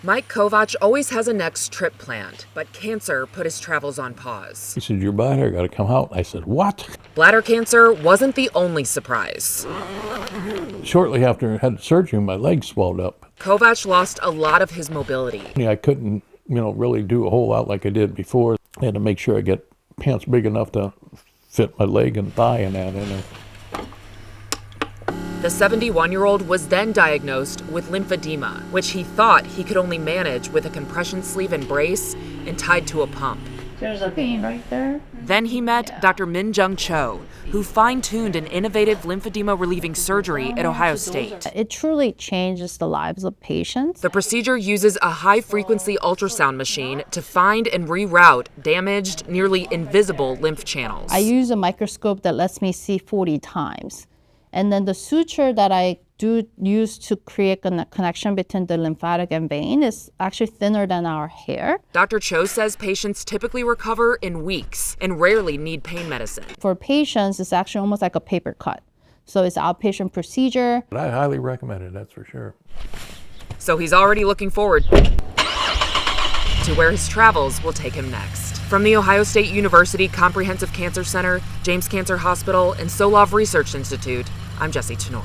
Mike Kovach always has a next trip planned, but cancer put his travels on pause. He said, "Your bladder got to come out." I said, "What?" Bladder cancer wasn't the only surprise. Shortly after I had surgery, my leg swelled up. Kovach lost a lot of his mobility. I couldn't, really do a whole lot like I did before. I had to make sure I get pants big enough to fit my leg and thigh and that in there. The 71-year-old was then diagnosed with lymphedema, which he thought he could only manage with a compression sleeve and brace and tied to a pump. There's a vein right there. Then he met Dr. Min-Jung Cho, who fine-tuned an innovative lymphedema-relieving surgery at Ohio State. It truly changes the lives of patients. The procedure uses a high-frequency ultrasound machine to find and reroute damaged, nearly invisible lymph channels. I use a microscope that lets me see 40 times. And then the suture that I do use to create a connection between the lymphatic and vein is actually thinner than our hair. Dr. Cho says patients typically recover in weeks and rarely need pain medicine. For patients, it's actually almost like a paper cut. So it's an outpatient procedure. But I highly recommend it, that's for sure. So he's already looking forward to where his travels will take him next. From the Ohio State University Comprehensive Cancer Center, James Cancer Hospital, and Solove Research Institute, I'm Jessie Tenor.